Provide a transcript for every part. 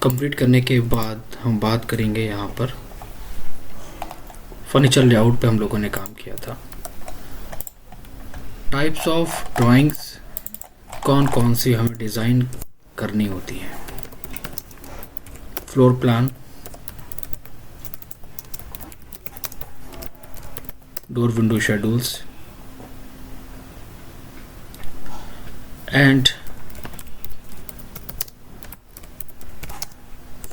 Complete करने के बाद हम बात करेंगे यहाँ पर फर्नीचर लेआउट पे हम लोगों ने काम किया था। टाइप्स ऑफ ड्राइंग्स कौन कौन सी हमें डिज़ाइन करनी होती हैं। Floor plan, door window schedules and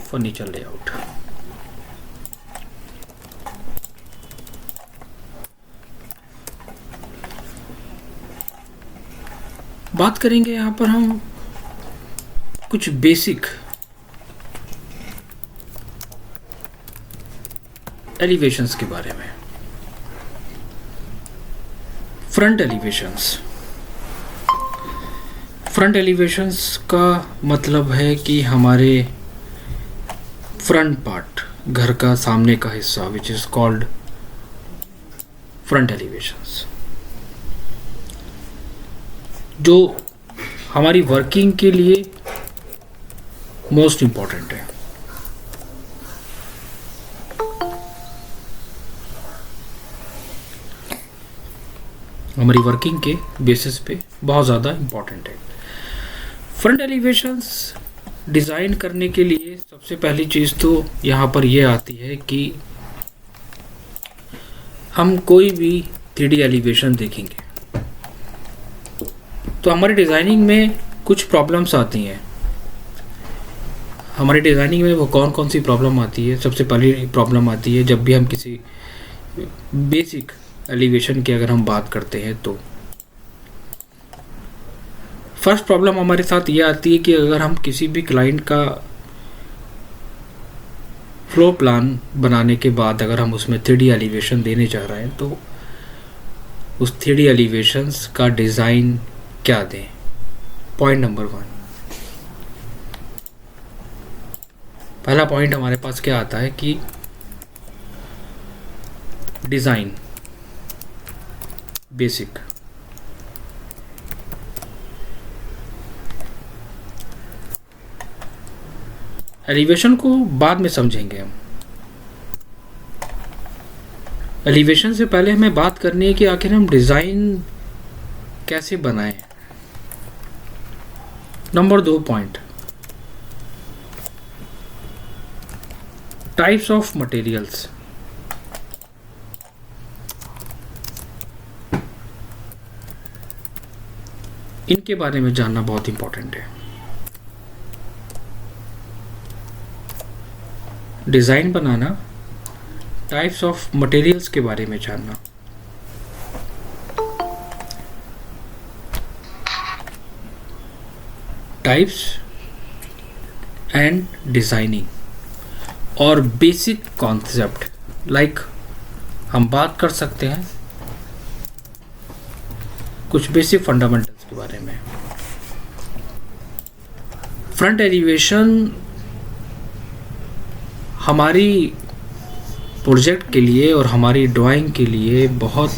furniture layout. बात करेंगे यहाँ पर हम कुछ बेसिक एलिवेशंस के बारे में। Front elevations. फ्रंट एलिवेशंस का मतलब है कि हमारे फ्रंट पार्ट, घर का सामने का हिस्सा, which is called front elevations, जो हमारी वर्किंग के लिए मोस्ट इम्पॉर्टेंट है। हमारी वर्किंग के बेसिस पे बहुत ज़्यादा इम्पॉर्टेंट है। फ्रंट एलिवेशंस डिज़ाइन करने के लिए सबसे पहली चीज़ तो यहाँ पर ये आती है कि हम कोई भी 3D एलिवेशन देखेंगे तो हमारी डिज़ाइनिंग में कुछ प्रॉब्लम्स आती हैं। हमारी डिज़ाइनिंग में वो कौन कौन सी प्रॉब्लम आती है। सबसे पहली प्रॉब्लम आती है जब भी हम किसी बेसिक एलिवेशन की अगर हम बात करते हैं तो फर्स्ट प्रॉब्लम हमारे साथ ये आती है कि अगर हम किसी भी क्लाइंट का फ्लोर प्लान बनाने के बाद अगर हम उसमें 3D एलिवेशन देने जा रहे हैं तो उस 3D एलिवेशंस का डिज़ाइन क्या दें। पॉइंट नंबर 1, पहला पॉइंट हमारे पास क्या आता है कि डिज़ाइन बेसिक। एलिवेशन को बाद में समझेंगे हम। एलिवेशन से पहले हमें बात करनी है कि आखिर हम डिज़ाइन कैसे बनाएं। Number 2 point, types of materials. इनके बारे में जानना बहुत इंपॉर्टेंट है। Design banana, types of materials के बारे में जानना। टाइप्स एंड डिज़ाइनिंग और बेसिक कॉन्सेप्ट, लाइक हम बात कर सकते हैं कुछ बेसिक फंडामेंटल्स के बारे में। फ्रंट एलिवेशन हमारी प्रोजेक्ट के लिए और हमारी ड्राइंग के लिए बहुत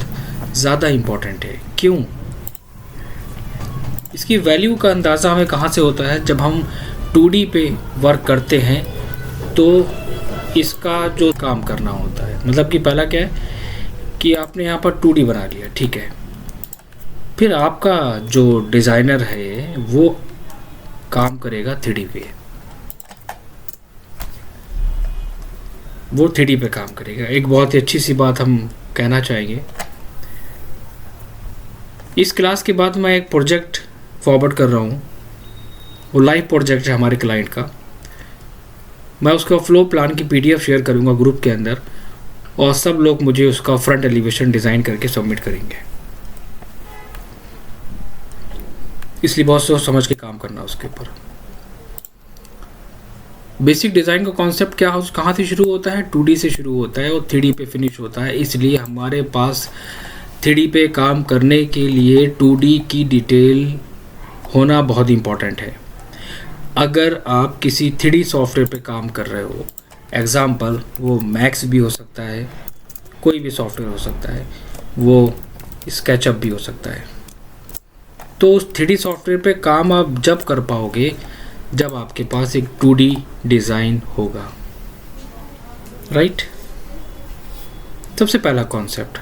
ज़्यादा इम्पोर्टेंट है। क्यों? इसकी वैल्यू का अंदाज़ा हमें कहाँ से होता है? जब हम 2D पे वर्क करते हैं तो इसका जो काम करना होता है, मतलब कि पहला क्या है कि आपने यहाँ पर 2D बना लिया, ठीक है। फिर आपका जो डिज़ाइनर है वो काम करेगा 3D पे, वो 3D पे काम करेगा। एक बहुत ही अच्छी सी बात हम कहना चाहेंगे, इस क्लास के बाद मैं एक प्रोजेक्ट फॉरवर्ड कर रहा हूँ, वो लाइव प्रोजेक्ट है हमारे क्लाइंट का। मैं उसका फ्लो प्लान की PDF शेयर करूँगा ग्रुप के अंदर और सब लोग मुझे उसका फ्रंट एलिवेशन डिज़ाइन करके सबमिट करेंगे। इसलिए बहुत सोच समझ के काम करना उसके ऊपर। बेसिक डिज़ाइन का कॉन्सेप्ट क्या है, कहाँ से शुरू होता है? 2D से शुरू होता है और 3D पे फिनिश होता है। इसलिए हमारे पास 3D पे काम करने के लिए 2D की डिटेल होना बहुत इम्पॉर्टेंट है। अगर आप किसी 3D सॉफ्टवेयर पे काम कर रहे हो, एग्ज़ाम्पल वो मैक्स भी हो सकता है, कोई भी सॉफ्टवेयर हो सकता है, वो स्केचअप भी हो सकता है, तो उस 3D सॉफ्टवेयर पे काम आप जब कर पाओगे जब आपके पास एक 2D डिज़ाइन होगा, राइट। सबसे पहला कॉन्सेप्ट,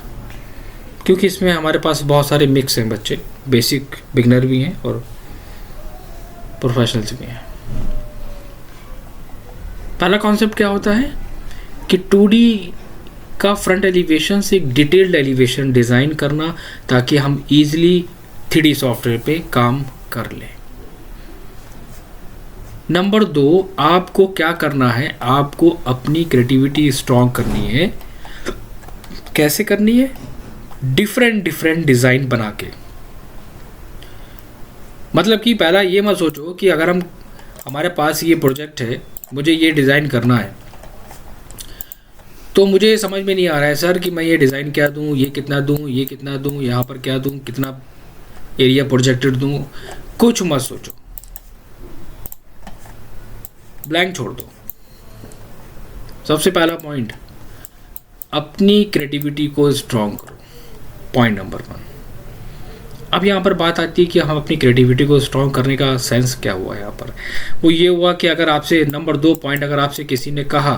क्योंकि इसमें हमारे पास बहुत सारे मिक्स हैं बच्चे, बेसिक बिगनर भी हैं और प्रोफेशनल्स भी हैं। पहला कॉन्सेप्ट क्या होता है कि 2D का फ्रंट एलिवेशन से एक डिटेल्ड एलिवेशन डिज़ाइन करना, ताकि हम इजीली 3D सॉफ्टवेयर पे काम कर लें। नंबर 2, आपको क्या करना है, आपको अपनी क्रिएटिविटी स्ट्रॉन्ग करनी है। कैसे करनी है? डिफरेंट डिज़ाइन बना के। मतलब कि पहला ये मत सोचो कि अगर हमारे पास ये प्रोजेक्ट है, मुझे ये डिज़ाइन करना है, तो मुझे समझ में नहीं आ रहा है सर कि मैं ये डिज़ाइन क्या दूँ, ये कितना दूँ, ये कितना दूँ, यहाँ पर क्या दूँ, कितना एरिया प्रोजेक्टेड दूँ। कुछ मत सोचो, ब्लैंक छोड़ दो। सबसे पहला पॉइंट, अपनी क्रिएटिविटी को स्ट्रॉन्ग करो, पॉइंट नंबर 1। अब यहाँ पर बात आती है कि हम अपनी क्रिएटिविटी को स्ट्रॉन्ग करने का सेंस क्या हुआ यहाँ पर। वो ये हुआ कि अगर आपसे नंबर 2 पॉइंट, अगर आपसे किसी ने कहा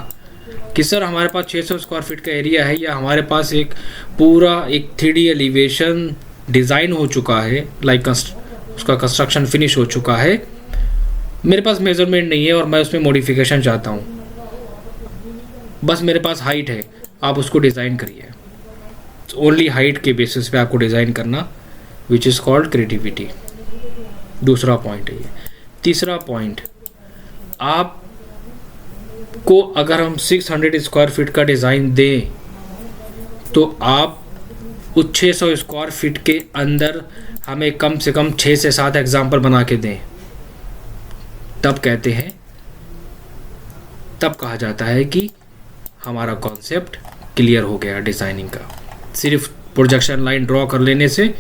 कि सर हमारे पास 600 स्क्वायर फीट का एरिया है, या हमारे पास एक पूरा एक 3D एलिवेशन डिज़ाइन हो चुका है, लाइक उसका कंस्ट्रक्शन फिनिश हो चुका है, मेरे पास मेजरमेंट नहीं है और मैं उसमें मॉडिफिकेशन चाहता हूँ, बस मेरे पास हाइट है, आप उसको डिज़ाइन करिए। ओनली हाइट के बेसिस पे आपको डिज़ाइन करना, विच इज़ कॉल्ड क्रिएटिविटी। दूसरा पॉइंट है ये। तीसरा पॉइंट, आपको अगर हम 600 स्क्वायर फीट का डिज़ाइन दें, तो आप उस 600 स्क्वायर फीट के अंदर हमें कम से कम 6 से 7 एग्जाम्पल बना के दें। तब कहते हैं, तब कहा जाता है कि हमारा कॉन्सेप्ट क्लियर हो गया डिज़ाइनिंग का। सिर्फ प्रोजेक्शन लाइन ड्रॉ कर लेने से,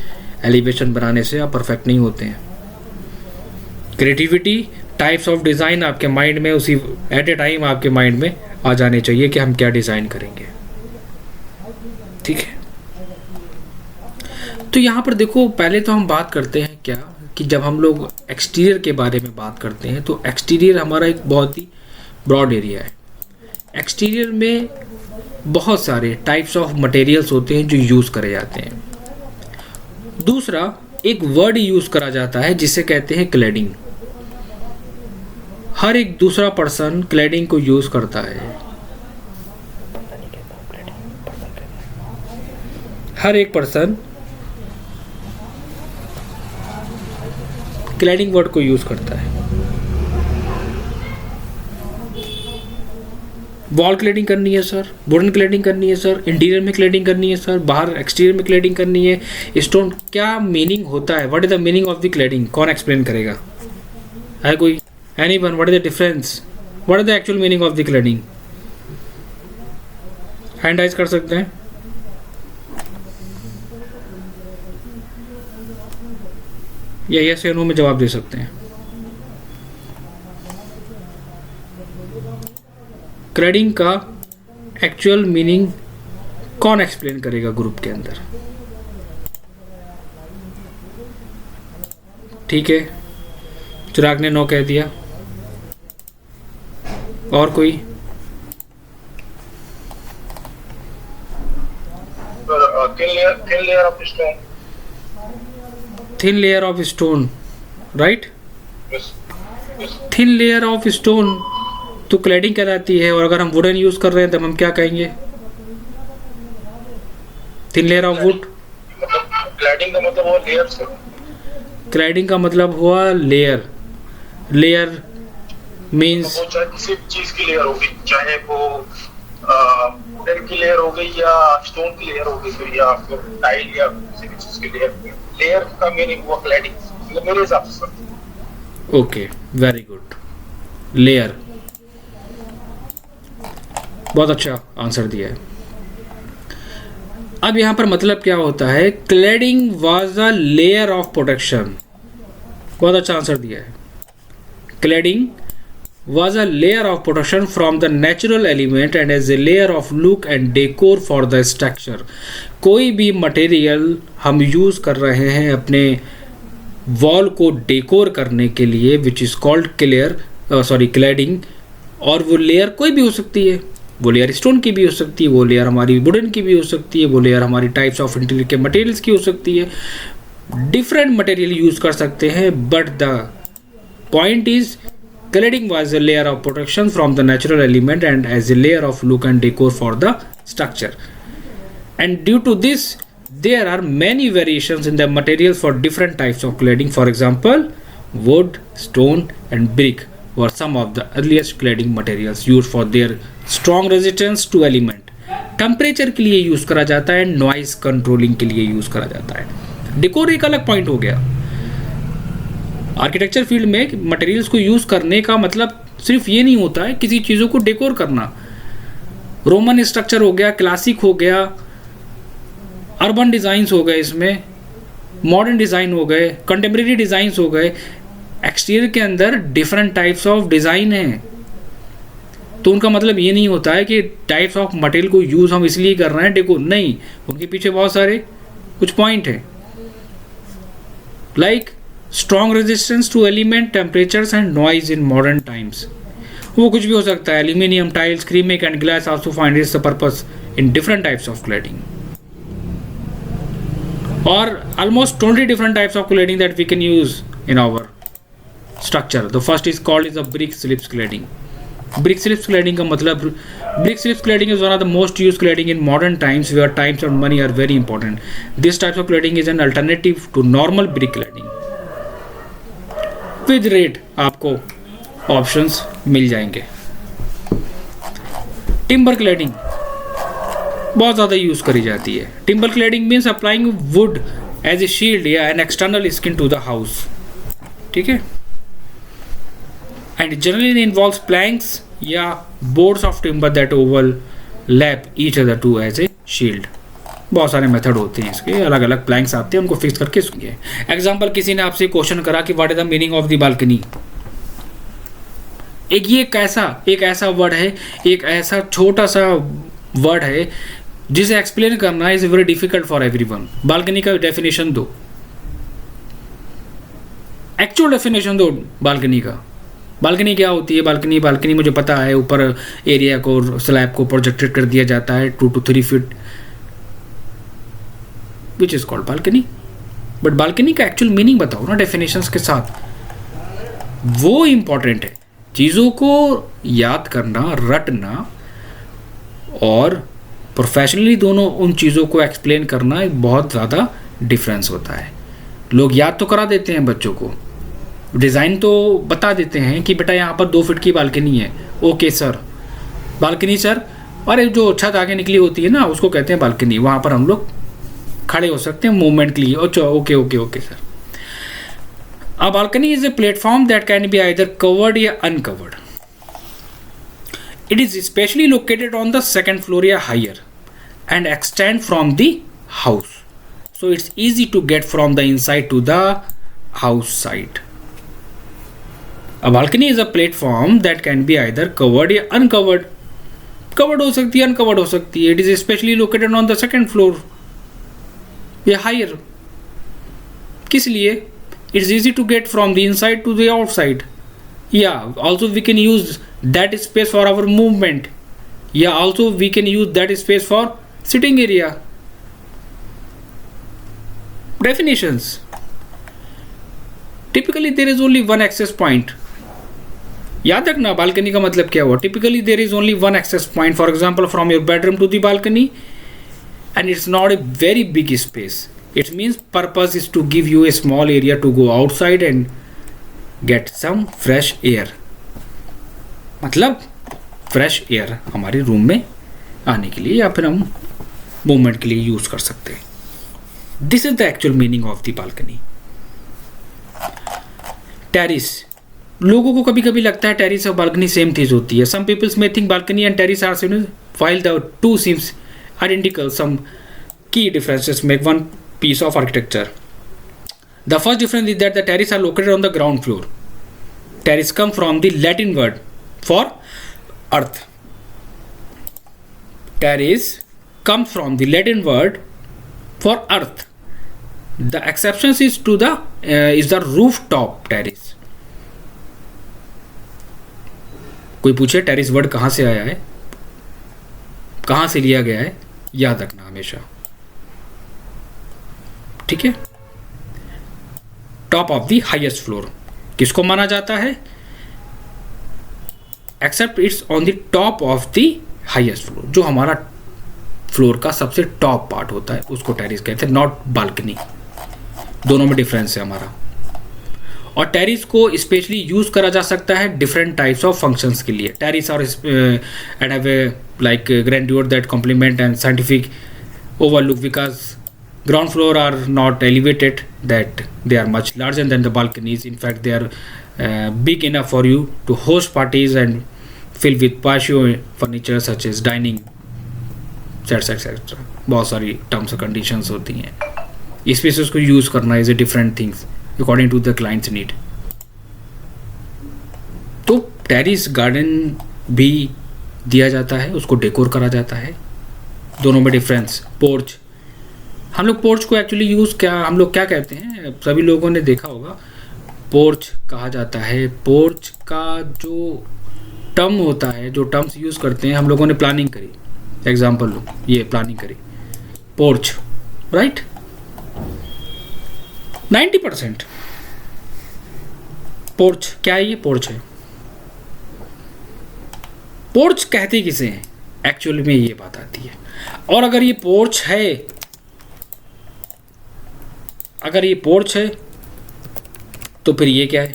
एलिवेशन बनाने से आप परफेक्ट नहीं होते हैं। क्रिएटिविटी, टाइप्स ऑफ डिज़ाइन आपके माइंड में उसी एट ए टाइम आपके माइंड में आ जाने चाहिए कि हम क्या डिज़ाइन करेंगे, ठीक है। तो यहाँ पर देखो, पहले तो हम बात करते हैं क्या कि जब हम लोग एक्सटीरियर के बारे में बात करते हैं, तो एक्सटीरियर हमारा एक बहुत ही ब्रॉड एरिया है। एक्सटीरियर में बहुत सारे टाइप्स ऑफ मटेरियल्स होते हैं जो यूज़ करे जाते हैं। दूसरा, एक वर्ड यूज़ करा जाता है जिसे कहते हैं क्लैडिंग। हर एक दूसरा पर्सन क्लैडिंग को यूज़ करता है। हर एक पर्सन क्लैडिंग वर्ड को यूज़ करता है। वॉल क्लैडिंग करनी है सर, वुडन क्लैडिंग करनी है सर, इंटीरियर में क्लैडिंग करनी है सर, बाहर एक्सटीरियर में क्लैडिंग करनी है, स्टोन, क्या मीनिंग होता है? What is the meaning of the cladding? कौन एक्सप्लेन करेगा? है कोई? Anyone? What is the difference? What is the actual meaning of the cladding? Hand raise कर सकते हैं। या यस या नो में जवाब दे सकते हैं। क्लैडिंग का एक्चुअल मीनिंग कौन एक्सप्लेन करेगा ग्रुप के अंदर? ठीक है, चिराग ने नो कह दिया। और कोई? Thin layer of stone, right? Thin layer of stone तो क्लैडिंग कहलाती है। और अगर हम वुडन यूज कर रहे हैं तब हम क्या कहेंगे? Thin layer of would. Cladding का मतलब हुआ लेयर से। क्लैडिंग का मतलब हुआ लेयर। लेयर मींस वो चाहे किसी चीज की लेयर होगी, चाहे वो वुडन की लेयर हो गई या स्टोन की लेयर हो गई, फिर या फिर टाइल या किसी भी चीज की लेयर। लेयर का मीनिंग हुआ क्लैडिंग मेरे हिसाब से। Okay, very good. लेयर, बहुत अच्छा आंसर दिया है। अब यहां पर मतलब क्या होता है? Cladding was a layer of protection. बहुत अच्छा आंसर दिया है। Cladding was a layer of protection from the natural element and as a layer of look and decor for the structure। कोई भी मटेरियल हम यूज़ कर रहे हैं अपने वॉल को डेकोर करने के लिए, विच इज़ कॉल्ड क्लैडिंग। और वो लेयर कोई भी हो सकती है, वो लेयर स्टोन की भी हो सकती है, वो लेयर हमारी वुडन की भी हो सकती है, वो लेयर हमारी टाइप्स ऑफ इंटीरियर के मटेरियल्स की हो सकती है। डिफरेंट मटेरियल यूज़ कर सकते हैं, but the point is cladding was a layer of protection from the natural element and as a layer of look and decor for the structure. And due to this, there are many variations in the materials for different types of cladding. For example, wood, stone and brick were some of the earliest cladding materials used for their strong resistance to element. Temperature के लिए use करा जाता है, noise controlling के लिए use करा जाता है। डेकोर एक अलग पॉइंट हो गया। आर्किटेक्चर फील्ड में मटेरियल्स को यूज़ करने का मतलब सिर्फ ये नहीं होता है किसी चीज़ों को डेकोर करना। रोमन स्ट्रक्चर हो गया, क्लासिक हो गया, अर्बन डिज़ाइंस हो गए, इसमें मॉडर्न डिज़ाइन हो गए, कंटेम्प्रेरी डिज़ाइंस हो गए। एक्सटीरियर के अंदर डिफरेंट टाइप्स ऑफ डिज़ाइन हैं, तो उनका मतलब ये नहीं होता है कि टाइप्स ऑफ मटेरियल को यूज़ हम इसलिए कर रहे हैं डेकोर, नहीं, उनके पीछे बहुत सारे कुछ पॉइंट हैं। Like strong resistance to element, temperatures and noise in modern times. वो कुछ भी हो सकता है। Aluminium, tiles, ceramic and glass also find its the purpose in different types of cladding, और almost 20 different types of cladding that we can use in our structure. The first is called is a brick slips cladding. Brick slips cladding का मतलब, brick slips cladding is one of the most used cladding in modern times where times and money are very important. This type of cladding is an alternative to normal brick cladding. With rate आपको options मिल जाएंगे। Timber cladding बहुत ज़्यादा use करी जाती है। Timber cladding means applying wood as a shield या an external skin to the house, ठीक है। एंड जनरली इन्वॉल्व्स प्लैंक्स या boards of timber that overlap each other to as a shield. बहुत सारे मेथड होते हैं इसके, अलग अलग प्लैंक्स आते हैं, उनको फिक्स करके सुनिए। एग्जाम्पल, किसी ने आपसे क्वेश्चन करा कि what is the meaning of the balcony. एक ऐसा वर्ड है, एक ऐसा छोटा सा वर्ड है जिसे एक्सप्लेन करना is very difficult for everyone. Balcony का डेफिनेशन दो, एक्चुअल डेफिनेशन दो बालकनी का। बालकनी क्या होती है? बालकनी मुझे पता है, ऊपर एरिया को, स्लैब को प्रोजेक्टेड कर दिया जाता है 2 to 3 feet, which is called balcony. But balcony का एक्चुअल मीनिंग बताओ ना डेफिनेशंस के साथ, वो इंपॉर्टेंट है। चीज़ों को याद करना, रटना और प्रोफेशनली दोनों उन चीज़ों को एक्सप्लेन करना एक बहुत ज़्यादा डिफरेंस होता है। लोग याद तो करा देते हैं बच्चों को, डिज़ाइन तो बता देते हैं कि बेटा यहाँ पर 2 फीट की बालकनी है, ओके सर, बालकनी सर, और जो छत आगे निकली होती है ना उसको कहते हैं बालकनी, वहाँ पर हम लोग खड़े हो सकते हैं मूवमेंट के लिए। Okay okay okay sir. A balcony is a platform that can be either covered या uncovered. It is especially located on the second floor or higher and extend from the house. So it's easy to get from the inside to the house side. A balcony is a platform that can be either covered or uncovered. Covered हो सकती है, uncovered हो सकती है. It is especially located on the second floor या higher. किस लिए? It's easy to get from the inside to the outside. Yeah, also we can use that space for our movement. Yeah, also we can use that space for sitting area. Definitions. Typically there is only one access point. याद रखना balcony का मतलब क्या हुआ. Typically there is only one access point. For example, from your bedroom to the balcony, and it's not a very big space. It means purpose is to give you a small area to go outside and get some fresh air. मतलब fresh air हमारे room में आने के लिए या फिर हम movement के लिए यूज कर सकते हैं. This is the actual meaning of the balcony. Terrace. लोगों को कभी कभी लगता है टेरिस और बालकनी सेम चीज होती है. Some peoples may think balcony and terrace are similar while the two seems identical. Some key differences make one piece of architecture. The first difference is that the terrace are located on the ground floor. Terrace come from the Latin word for earth. Terrace comes from the Latin word for earth. The exception is to the is the roof top terrace. कोई पूछे terrace word कहाँ से आया है, कहाँ से लिया गया है, याद रखना हमेशा, ठीक है। Top of the highest floor किसको माना जाता है, except it's on the top of the highest floor, जो हमारा फ्लोर का सबसे टॉप पार्ट होता है उसको टेरिस कहते हैं, नॉट बालकनी। दोनों में डिफरेंस है हमारा। और टेरिस को स्पेशली यूज करा जा सकता है डिफरेंट टाइप्स ऑफ फंक्शंस के लिए। टेरिस और and have a like grandeur that complement and scientific overlook because ground floor are not elevated, that they are much larger than the balconies. In fact, they are big enough for you to host parties and fill with patio furniture such as dining sets etc. बहुत सारी terms और conditions होती हैं, spaces को use करना is a different things according to the clients need. तो terrace garden भी दिया जाता है, उसको डेकोर करा जाता है, दोनों में डिफरेंस। पोर्च, हम लोग पोर्च को एक्चुअली यूज़ हम लोग क्या कहते हैं, सभी लोगों ने देखा होगा, पोर्च कहा जाता है। पोर्च का जो टर्म होता है, जो टर्म्स यूज़ करते हैं, हम लोगों ने प्लानिंग करी, एग्जांपल लो, ये प्लानिंग करी पोर्च, राइट। 90% पोर्च क्या है, ये पोर्च है। पोर्च कहते किसे हैं एक्चुअली में, ये बात आती है। और अगर ये पोर्च है, अगर ये पोर्च है तो फिर ये क्या है।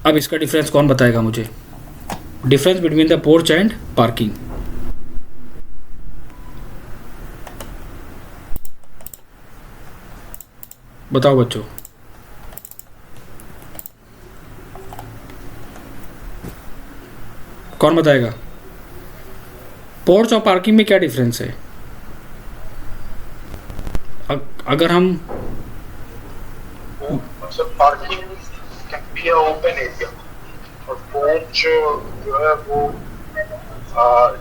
अब इसका डिफरेंस कौन बताएगा मुझे, difference between the porch and parking. बताओ बच्चों, कौन बताएगा पोर्च और पार्किंग में क्या डिफरेंस है। अगर हम parking can be open area और पोर्च जो है वो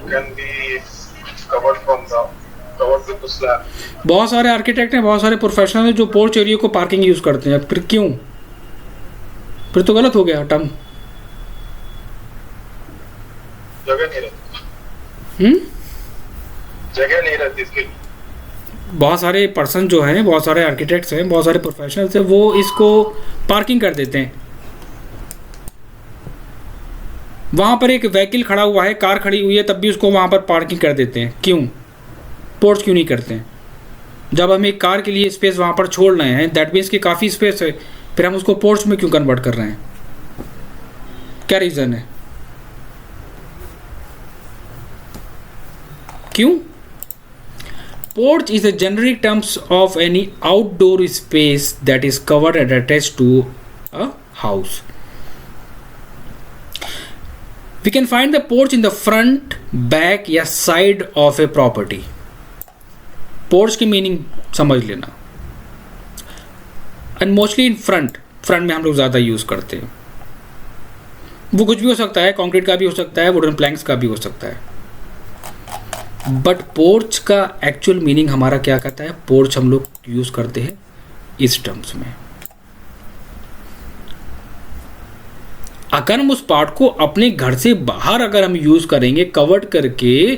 can be covered from the covered with the slab. बहुत सारे आर्किटेक्ट हैं, बहुत सारे प्रोफेशनल हैं जो पोर्च एरिया को पार्किंग यूज करते हैं। फिर क्यों, फिर तो गलत हो गया टर्म, जगह नहीं रहती। जगह नहीं रहती इसके लिए। बहुत सारे पर्सन जो हैं, बहुत सारे आर्किटेक्ट्स हैं, बहुत सारे प्रोफेशनल्स हैं, वो इसको पार्किंग कर देते हैं। वहाँ पर एक व्हीकल खड़ा हुआ है, कार खड़ी हुई है, तब भी उसको वहाँ पर पार्किंग कर देते हैं। क्यों, पोर्च क्यों नहीं करते हैं। जब हम एक कार के लिए स्पेस वहाँ पर छोड़ रहे हैं, दैट मीन्स कि काफ़ी स्पेस है, फिर हम उसको पोर्च में क्यों कन्वर्ट कर रहे हैं, क्या रीज़न है, क्यों। Porch is a generic terms of any outdoor space that is covered and attached to a house. We can find the porch in the front, back या side of a property. Porch की meaning समझ लेना। And mostly in front में हम लोग ज़्यादा use करते हैं। वो कुछ भी हो सकता है, कंक्रीट का भी हो सकता है, वुडन प्लैंक्स का भी हो सकता है। बट पोर्च का एक्चुअल मीनिंग हमारा क्या कहता है, पोर्च हम लोग यूज करते हैं इस टर्म्स में। अगर हम उस पार्ट को अपने घर से बाहर अगर हम यूज करेंगे कवर्ड करके,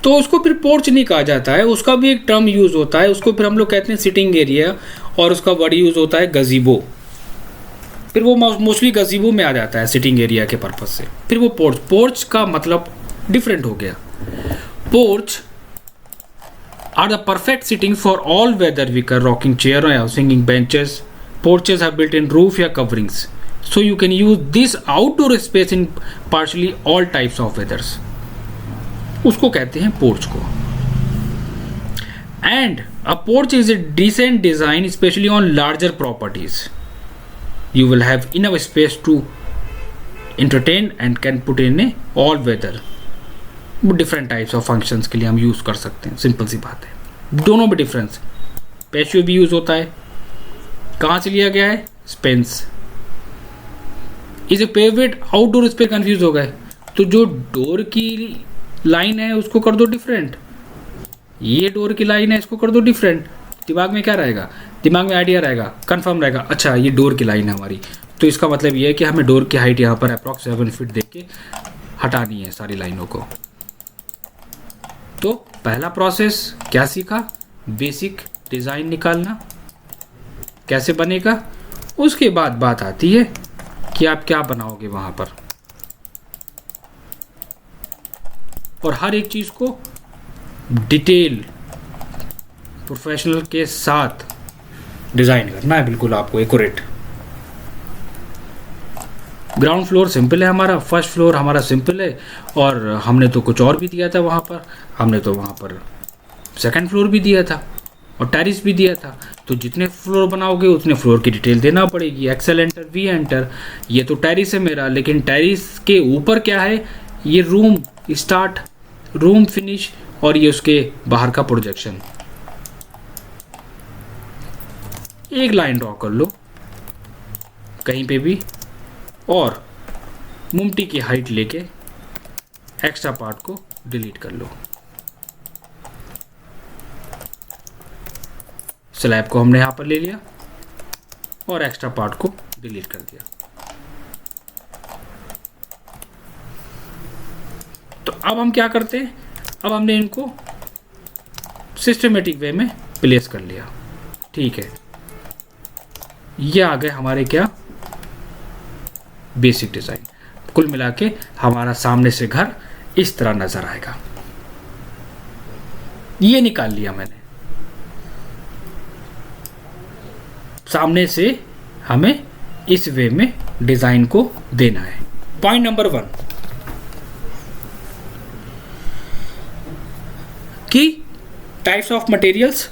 तो उसको फिर पोर्च नहीं कहा जाता है, उसका भी एक टर्म यूज होता है, उसको फिर हम लोग कहते हैं सिटिंग एरिया, और उसका वर्ड यूज होता है गजीबो। फिर वो मोस्टली गजीबो में आ जाता है सिटिंग एरिया के पर्पज से। फिर वो पोर्च का मतलब डिफरेंट हो गया। Porch are the perfect sitting for all weather wicker, rocking chair or singing benches. Porches have built-in roof या coverings, so you can use this outdoor space in partially all types of weathers. उसको कहते हैं porch को। And a porch is a decent design, especially on larger properties. You will have enough space to entertain and can put in all weather. Different types of functions के लिए हम use कर सकते हैं, सिंपल सी बात है। दोनों में डिफरेंस, पैशियो भी यूज़ होता है, कहाँ से लिया गया है, स्पेंस। इसे पेवेड आउटडोर स्पेस कंफ्यूज हो गए, तो जो डोर की लाइन है उसको कर दो डिफरेंट, ये डोर की लाइन है इसको कर दो डिफरेंट, दिमाग में क्या रहेगा, दिमाग में आइडिया रहेगा, कंफर्म रहेगा, अच्छा ये डोर की लाइन है हमारी, तो इसका मतलब ये है कि हमें डोर की हाइट यहाँ पर अप्रॉक्स 7 फीट देख के हटानी है सारी लाइनों को। तो पहला प्रोसेस क्या सीखा, बेसिक डिज़ाइन निकालना कैसे बनेगा। उसके बाद बात आती है कि आप क्या बनाओगे वहाँ पर, और हर एक चीज़ को डिटेल प्रोफेशनल के साथ डिज़ाइन करना है, बिल्कुल आपको एक्यूरेट। ग्राउंड फ्लोर सिंपल है हमारा, फर्स्ट फ्लोर हमारा सिंपल है, और हमने तो कुछ और भी दिया था वहाँ पर, हमने तो वहाँ पर सेकंड फ्लोर भी दिया था और टेरिस भी दिया था। तो जितने फ्लोर बनाओगे उतने फ्लोर की डिटेल देना पड़ेगी। एक्सेल एंटर, वी एंटर, ये तो टेरिस है मेरा, लेकिन टेरिस के ऊपर क्या है, ये रूम स्टार्ट, रूम फिनिश, और ये उसके बाहर का प्रोजेक्शन। एक लाइन ड्रॉ कर लो कहीं पे भी, और मुमटी की हाइट लेके एक्स्ट्रा पार्ट को डिलीट कर लो। स्लैब को हमने यहाँ पर ले लिया और एक्स्ट्रा पार्ट को डिलीट कर दिया। तो अब हम क्या करते हैं, अब हमने इनको सिस्टमेटिक वे में प्लेस कर लिया, ठीक है। ये आ गए हमारे क्या, बेसिक डिज़ाइन। कुल मिला के हमारा सामने से घर इस तरह नजर आएगा। ये निकाल लिया मैंने, सामने से हमें इस वे में डिजाइन को देना है। पॉइंट नंबर 1 कि types of materials,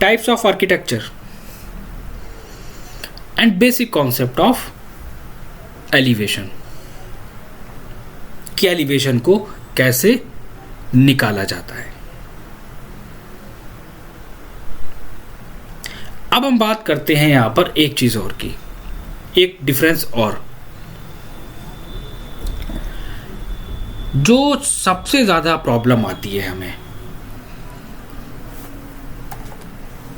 types of architecture and basic concept of elevation, कि एलिवेशन को कैसे निकाला जाता है। अब हम बात करते हैं यहां पर एक चीज और की, एक डिफरेंस और, जो सबसे ज्यादा प्रॉब्लम आती है हमें,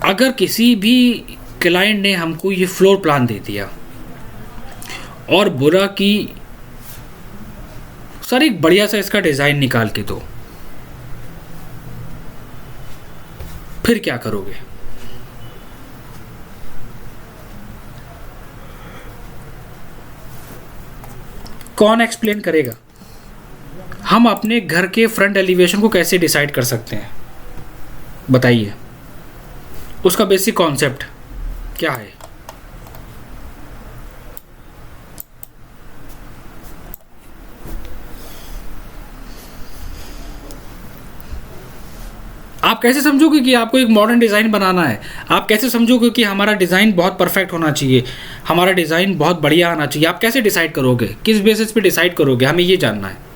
अगर किसी भी क्लाइंट ने हमको ये फ्लोर प्लान दे दिया और बोला कि सर एक बढ़िया सा इसका डिजाइन निकाल के दो, फिर क्या करोगे? कौन एक्सप्लेन करेगा? हम अपने घर के फ्रंट एलिवेशन को कैसे डिसाइड कर सकते हैं, बताइए। उसका बेसिक कॉन्सेप्ट क्या है? आप कैसे समझोगे कि आपको एक मॉडर्न डिज़ाइन बनाना है? आप कैसे समझोगे कि हमारा डिज़ाइन बहुत परफेक्ट होना चाहिए, हमारा डिज़ाइन बहुत बढ़िया आना चाहिए? आप कैसे डिसाइड करोगे? किस बेसिस पे डिसाइड करोगे? हमें ये जानना है।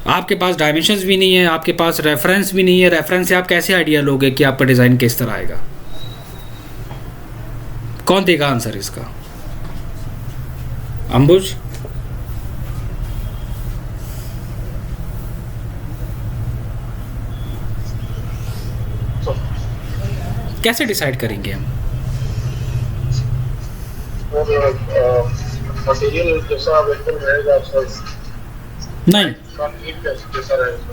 आपके पास डायमेंशंस भी नहीं है, आपके पास रेफरेंस भी नहीं है, रेफरेंस से आप कैसे आइडिया लोगे कि आपका डिज़ाइन किस तरह आएगा? कौन देगा आंसर इसका? अंबुज? कैसे डिसाइड करेंगे हम? मटेरियल जैसा अवेलेबल रहेगा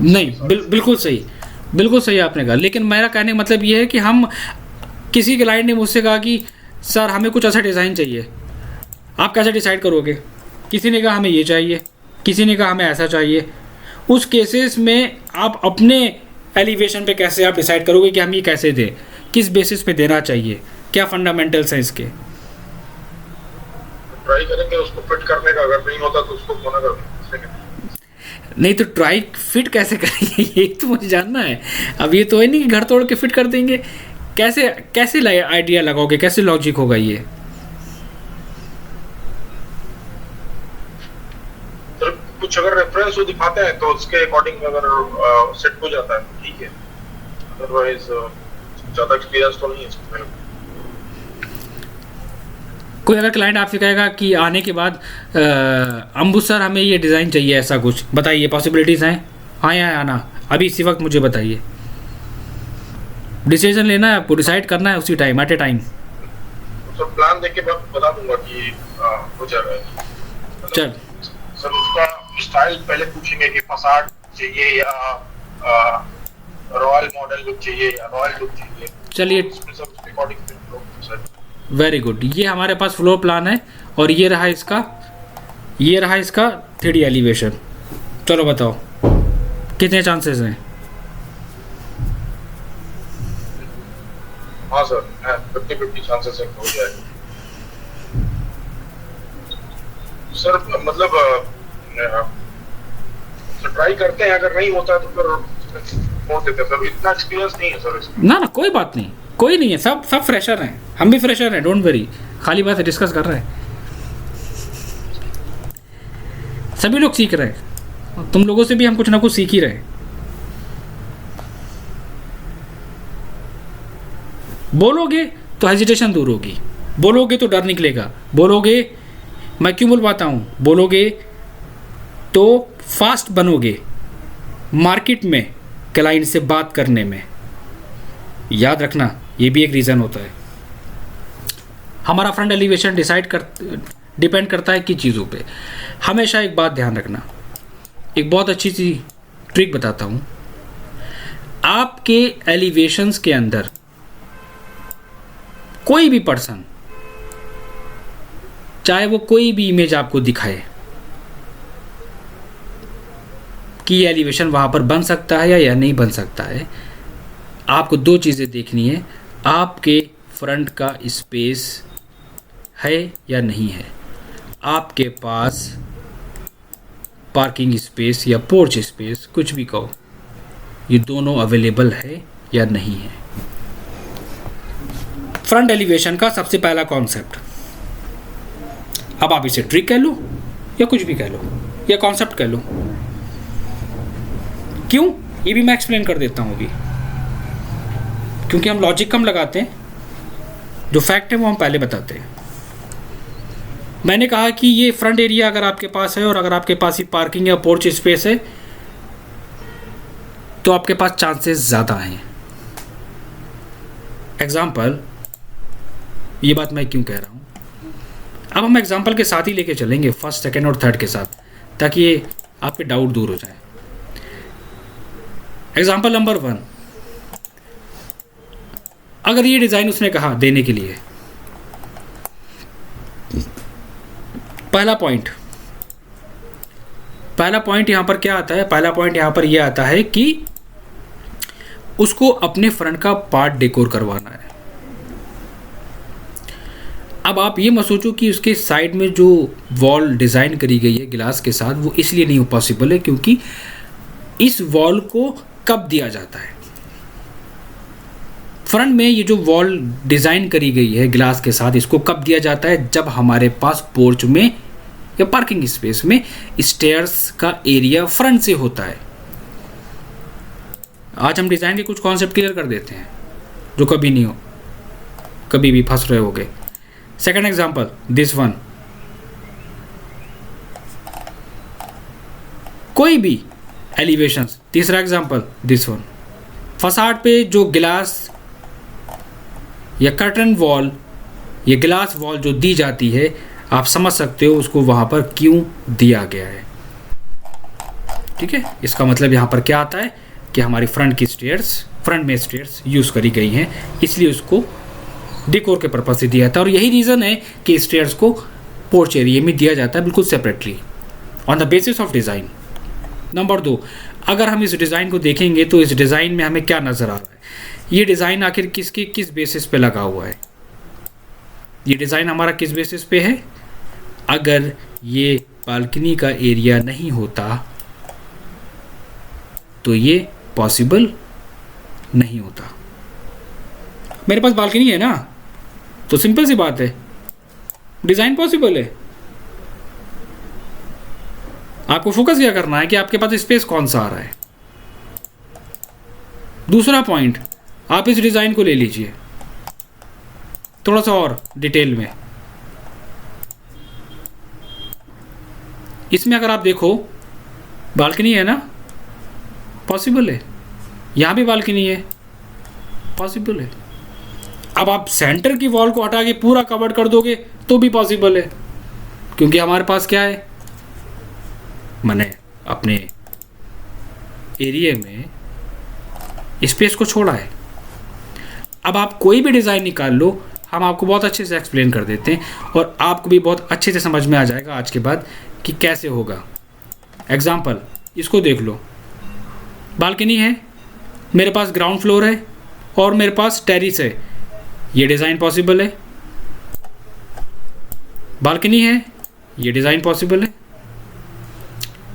नहीं, बिल्कुल सही, बिल्कुल सही आपने कहा। लेकिन मेरा कहने का मतलब ये है कि हम, किसी क्लाइंट ने मुझसे कहा कि सर हमें कुछ ऐसा डिज़ाइन चाहिए, आप कैसे डिसाइड करोगे? किसी ने कहा हमें ये चाहिए, किसी ने कहा हमें ऐसा चाहिए। उस केसेस में आप अपने एलिवेशन पे कैसे आप डिसाइड करोगे कि हम ये कैसे दें, किस बेसिस पे देना चाहिए, क्या फंडामेंटल्स हैं इसके? ट्राई करेंगे उसको फिट करने का, अगर नहीं होता तो उसको मना कर देंगे। नहीं तो ट्राई फिट कैसे करेंगे ये तो मुझे जानना है। अब ये तो है नहीं कि घर तोड़ के फिट कर देंगे। कैसे कैसे आइडिया लगाओगे, कैसे लॉजिक होगा ये? तो कुछ अगर रेफरेंस वो दिखाते हैं तो उसके अकॉर्डिंग अगर सेट हो जाता है ठीक है, अदरवाइज ज्यादा एक्सपीरियंस तो नहीं है इसमें। कोई अगर क्लाइंट आपसे कहेगा कि आने के बाद अंबुज सर हमें ये डिज़ाइन चाहिए, ऐसा कुछ बताइए, पॉसिबिलिटीज़ हैं? हाँ या ना? अभी इसी वक्त मुझे बताइए, डिसीजन लेना है आपको, डिसाइड करना है उसी टाइम, एट ए टाइम। तो प्लान देख के बता दूंगा कि हो जाएगा। चल सर उसका स्टाइल पहले पूछेंगे कि फसाड चाहिए या रॉयल मॉडल लुक चाहिए या रॉयल लुक चाहिए। चलिए, उसके अकॉर्डिंग सर। Very good. ये हमारे पास फ्लोर प्लान है और ये रहा इसका 3D एलिवेशन। चलो बताओ कितने चांसेस हैं? हाँ सर, 50-50 चांसेस है हो जाएगा सर। मतलब ट्राई करते हैं, अगर नहीं होता तो फिर छोड़ देते हैं सर। इतना एक्सपीरियंस नहीं है सर इसमें। ना कोई बात नहीं, कोई नहीं है, सब फ्रेशर हैं, हम भी फ्रेशर हैं, डोंट वरी। खाली बात है, डिस्कस कर रहे हैं, सभी लोग सीख रहे हैं, तुम लोगों से भी हम कुछ ना कुछ सीख ही रहे हैं। बोलोगे तो हेजिटेशन दूर होगी, बोलोगे तो डर निकलेगा, बोलोगे, मैं क्यों बुलवाता हूँ, बोलोगे तो फास्ट बनोगे मार्केट में क्लाइंट से बात करने में। याद रखना, ये भी एक रीज़न होता है। हमारा फ्रंट एलिवेशन डिपेंड करता है किन चीज़ों पे। हमेशा एक बात ध्यान रखना, एक बहुत अच्छी सी ट्रिक बताता हूँ। आपके एलिवेशंस के अंदर कोई भी पर्सन, चाहे वो कोई भी इमेज आपको दिखाए कि ये एलिवेशन वहाँ पर बन सकता है या नहीं बन सकता है, आपको दो चीज़ें देखनी है। आपके फ्रंट का स्पेस है या नहीं है, आपके पास पार्किंग स्पेस या पोर्च स्पेस, कुछ भी कहो, ये दोनों अवेलेबल है या नहीं है। फ्रंट एलिवेशन का सबसे पहला कॉन्सेप्ट, अब आप इसे ट्रिक कह लो या कुछ भी कह लो या कॉन्सेप्ट कह लो, क्यों, ये भी मैं एक्सप्लेन कर देता हूँ अभी, क्योंकि हम लॉजिक कम लगाते हैं, जो फैक्ट है वो हम पहले बताते हैं। मैंने कहा कि ये फ्रंट एरिया अगर आपके पास है और अगर आपके पास ये पार्किंग या पोर्च स्पेस है तो आपके पास चांसेस ज़्यादा हैं। एग्जाम्पल, ये बात मैं क्यों कह रहा हूँ, अब हम एग्जाम्पल के साथ ही लेके चलेंगे, फर्स्ट, सेकेंड और थर्ड के साथ, ताकि ये आपके डाउट दूर हो जाए। एग्जाम्पल नंबर 1, अगर ये डिज़ाइन उसने कहा देने के लिए, पहला पॉइंट यहाँ पर क्या आता है, पहला पॉइंट यहाँ पर यह आता है कि उसको अपने फ्रंट का पार्ट डेकोर करवाना है। अब आप ये मत सोचो कि उसके साइड में जो वॉल डिज़ाइन करी गई है गिलास के साथ, वो इसलिए नहीं पॉसिबल है क्योंकि इस वॉल को कब दिया जाता है, फ्रंट में ये जो वॉल डिज़ाइन करी गई है गिलास के साथ, इसको कब दिया जाता है, जब हमारे पास पोर्च में या पार्किंग स्पेस में स्टेयर्स का एरिया फ्रंट से होता है। आज हम डिज़ाइन के कुछ कॉन्सेप्ट क्लियर कर देते हैं जो कभी नहीं हो, कभी भी फंस रहे होगे। सेकेंड एग्जाम्पल, दिस वन, कोई भी एलिवेशंस। तीसरा एग्जाम्पल, दिस वन, फसाड पे जो गिलास या कर्टन वॉल या ग्लास वॉल जो दी जाती है, आप समझ सकते हो उसको वहाँ पर क्यों दिया गया है। ठीक है, इसका मतलब यहाँ पर क्या आता है कि हमारी फ्रंट में स्टेयर्स यूज़ करी गई हैं, इसलिए उसको डेकोर के पर्पज से दिया था। और यही रीज़न है कि स्टेयर्स को पोर्च एरिया में दिया जाता है बिल्कुल separately on the basis of design. Number 2, अगर हम इस डिज़ाइन को देखेंगे तो इस डिज़ाइन में हमें क्या नज़र आ रहा है, ये डिज़ाइन आखिर किस बेसिस पे लगा हुआ है, ये डिज़ाइन हमारा किस बेसिस पे है। अगर ये बालकनी का एरिया नहीं होता तो ये पॉसिबल नहीं होता। मेरे पास बालकनी है ना, तो सिंपल सी बात है, डिज़ाइन पॉसिबल है। आपको फोकस क्या करना है कि आपके पास स्पेस कौन सा आ रहा है। दूसरा पॉइंट, आप इस डिज़ाइन को ले लीजिए थोड़ा सा और डिटेल में। इसमें अगर आप देखो, बालकनी है ना, पॉसिबल है। यहाँ भी बालकनी है, पॉसिबल है। अब आप सेंटर की वॉल को हटा के पूरा कवर कर दोगे तो भी पॉसिबल है, क्योंकि हमारे पास क्या है, मैंने अपने एरिया में स्पेस को छोड़ा है। अब आप कोई भी डिज़ाइन निकाल लो, हम आपको बहुत अच्छे से एक्सप्लेन कर देते हैं और आपको भी बहुत अच्छे से समझ में आ जाएगा आज के बाद कि कैसे होगा। एग्जाम्पल, इसको देख लो, बालकनी है, मेरे पास ग्राउंड फ्लोर है और मेरे पास टेरिस है, ये डिज़ाइन पॉसिबल है। बालकनी है, ये डिज़ाइन पॉसिबल है।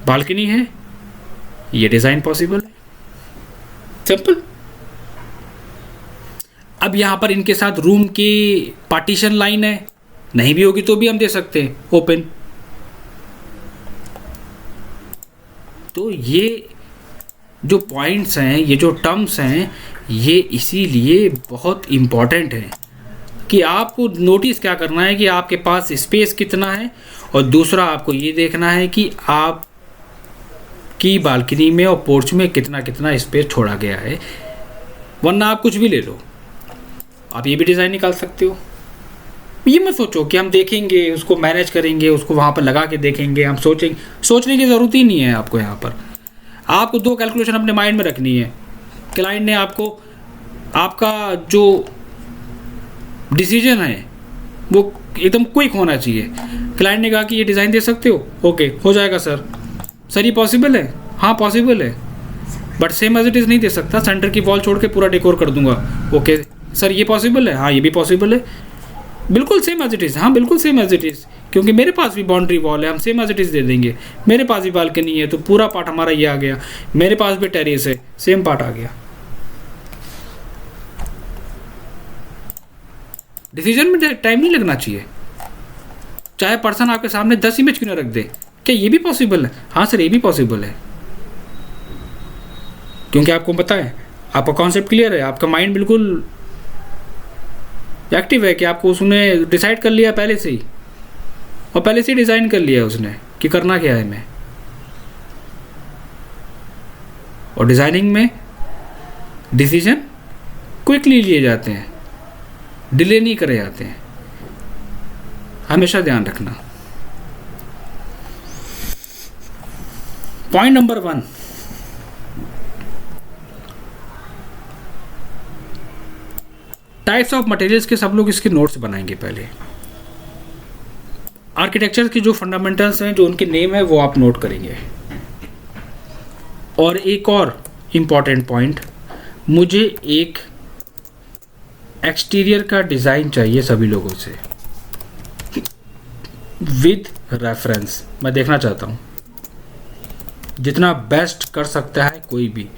बालकनी है, ये डिज़ाइन पॉसिबल है। सिंपल। अब यहाँ पर इनके साथ रूम की पार्टीशन लाइन है, नहीं भी होगी तो भी हम दे सकते हैं ओपन। तो ये जो पॉइंट्स हैं, ये जो टर्म्स हैं, ये इसीलिए बहुत इम्पॉर्टेंट हैं कि आपको नोटिस क्या करना है कि आपके पास स्पेस कितना है, और दूसरा आपको ये देखना है कि आप की बालकनी में और पोर्च में कितना कितना स्पेस छोड़ा गया है। वरना आप कुछ भी ले लो, आप ये भी डिज़ाइन निकाल सकते हो। ये मत सोचो कि हम देखेंगे, उसको मैनेज करेंगे, उसको वहाँ पर लगा के देखेंगे, हम सोचने की ज़रूरत ही नहीं है आपको। यहाँ पर आपको 2 कैलकुलेशन अपने माइंड में रखनी है। क्लाइंट ने आपको, आपका जो डिसीजन है वो एकदम क्विक होना चाहिए। क्लाइंट ने कहा कि ये डिज़ाइन दे सकते हो, ओके हो जाएगा सर। सर ये पॉसिबल है? हाँ पॉसिबल है, but same as it is नहीं दे सकता, सेंटर की वॉल छोड़ के पूरा डेकोर कर दूंगा। ओके सर ये पॉसिबल है? हाँ ये भी पॉसिबल है, बिल्कुल सेम एज इट इज़। हाँ बिल्कुल सेम एज इट इज़, क्योंकि मेरे पास भी बाउंड्री वॉल है, हम सेम एज इट इज़ दे देंगे। मेरे पास भी बालकनी है तो पूरा पार्ट हमारा ये आ गया। मेरे पास भी टेरेस है, सेम पार्ट आ गया। डिसीजन में टाइम नहीं लगना चाहिए, चाहे पर्सन आपके सामने 10 इमेज क्यों ना रख दे। क्या ये भी पॉसिबल है? हाँ सर ये भी पॉसिबल है, क्योंकि आपको पता है, आपका कॉन्सेप्ट क्लियर है, आपका माइंड बिल्कुल एक्टिव है कि आपको उसने डिसाइड कर लिया पहले से ही, और पहले से ही डिज़ाइन कर लिया उसने कि करना क्या है मैं। और डिज़ाइनिंग में डिसीजन क्विकली लिए जाते हैं, डिले नहीं करे जाते हैं, हमेशा ध्यान रखना। Point number 1, types of materials के सब लोग इसके नोट्स बनाएंगे। पहले आर्किटेक्चर की जो फंडामेंटल्स हैं, जो उनके नेम है, वो आप नोट करेंगे। और एक और इम्पॉर्टेंट पॉइंट, मुझे एक एक्सटीरियर का डिज़ाइन चाहिए सभी लोगों से विद रेफरेंस। मैं देखना चाहता हूँ जितना बेस्ट कर सकता है कोई भी,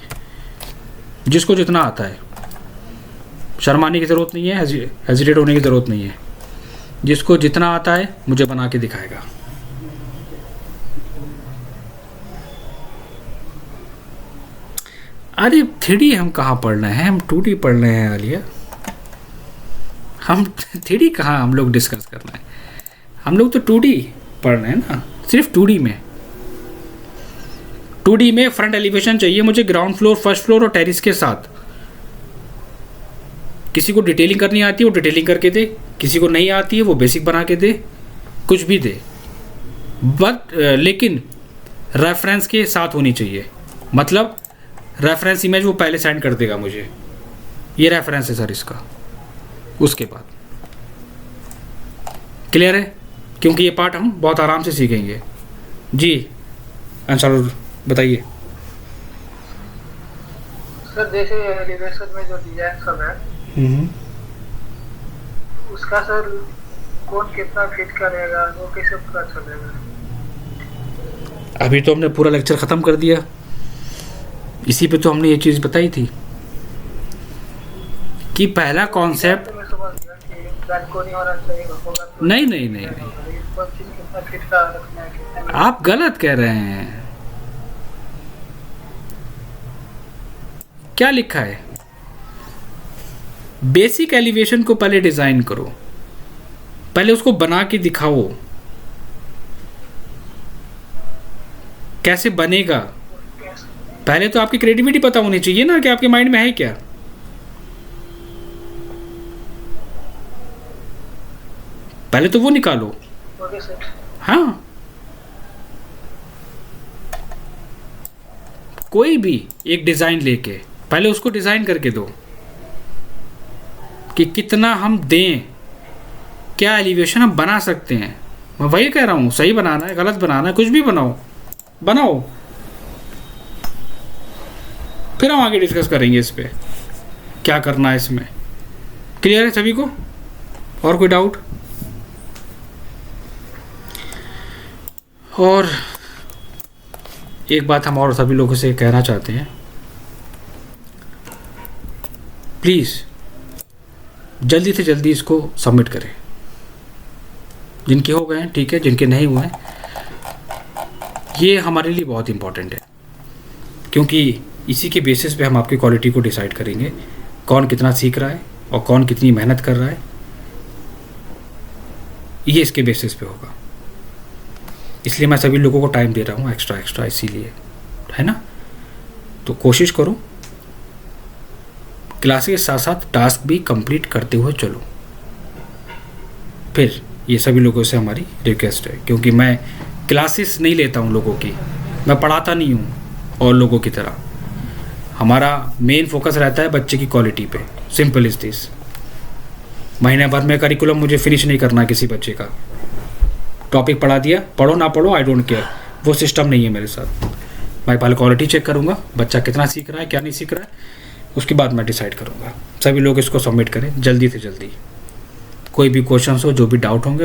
जिसको जितना आता है। शर्माने की ज़रूरत नहीं है, हेजिटेट होने की ज़रूरत नहीं है। जिसको जितना आता है मुझे बना के दिखाएगा। अरे 3D हम कहाँ पढ़ रहे हैं, हम 2D पढ़ रहे हैं आलिया। हम 3D कहाँ हम लोग डिस्कस कर रहे हैं, हम लोग तो 2D पढ़ रहे हैं ना, सिर्फ 2D में। 2D में फ्रंट एलिवेशन चाहिए मुझे, ग्राउंड फ्लोर, फर्स्ट फ्लोर और टेरिस के साथ। किसी को डिटेलिंग करनी आती है वो डिटेलिंग करके दे, किसी को नहीं आती है वो बेसिक बना के दे, कुछ भी दे, बट लेकिन रेफरेंस के साथ होनी चाहिए। मतलब रेफरेंस इमेज वो पहले सेंड कर देगा मुझे, ये रेफरेंस है सर इसका। उसके बाद क्लियर है, क्योंकि ये पार्ट हम बहुत आराम से सीखेंगे। जी आंसर बताइए सर। जैसे एलिवेशन में जो डिजाइन सब है, उसका सर कौन कितना फिट करेगा, वो कैसे पता चलेगा? अभी तो हमने पूरा लेक्चर ख़त्म कर दिया, इसी पे तो हमने ये चीज़ बताई थी कि पहला कॉन्सेप्ट नहीं नहीं नहीं नहीं, आप गलत कह रहे हैं। क्या लिखा है, बेसिक एलिवेशन को पहले डिज़ाइन करो, पहले उसको बना के दिखाओ कैसे बनेगा। पहले तो आपकी क्रिएटिविटी पता होनी चाहिए ना कि आपके माइंड में है क्या। पहले तो वो निकालो। Okay sir. हाँ, कोई भी एक डिज़ाइन लेके पहले उसको डिज़ाइन करके दो कि कितना हम दें, क्या एलिवेशन हम बना सकते हैं। मैं वही कह रहा हूँ, सही बनाना है, गलत बनाना है, कुछ भी बनाओ, फिर हम आगे डिस्कस करेंगे इस पे क्या करना है इसमें। क्लियर है सभी को? और कोई डाउट? और एक बात हम और सभी लोगों से कहना चाहते हैं, प्लीज़ जल्दी से जल्दी इसको सबमिट करें। जिनके हो गए हैं ठीक है, जिनके नहीं हुए हैं, ये हमारे लिए बहुत इम्पॉर्टेंट है, क्योंकि इसी के बेसिस पे हम आपकी क्वालिटी को डिसाइड करेंगे, कौन कितना सीख रहा है और कौन कितनी मेहनत कर रहा है, ये इसके बेसिस पे होगा। इसलिए मैं सभी लोगों को टाइम दे रहा हूँ एक्स्ट्रा, इसीलिए, है ना। तो कोशिश करो क्लास के साथ साथ टास्क भी कंप्लीट करते हुए चलो। फिर ये सभी लोगों से हमारी रिक्वेस्ट है, क्योंकि मैं क्लासेस नहीं लेता हूँ लोगों की, मैं पढ़ाता नहीं हूँ और लोगों की तरह। हमारा मेन फोकस रहता है बच्चे की क्वालिटी पे, सिंपल इज दिस। महीने भर में करिकुलम मुझे फिनिश नहीं करना किसी बच्चे का। टॉपिक पढ़ा दिया, पढ़ो ना पढ़ो आई डोंट केयर, वो सिस्टम नहीं है मेरे साथ। मैं पहले क्वालिटी चेक करूँगा, बच्चा कितना सीख रहा है क्या नहीं सीख रहा है, उसके बाद मैं डिसाइड करूँगा। सभी लोग इसको सबमिट करें जल्दी से जल्दी। कोई भी क्वेश्चन हो, जो भी डाउट होंगे वो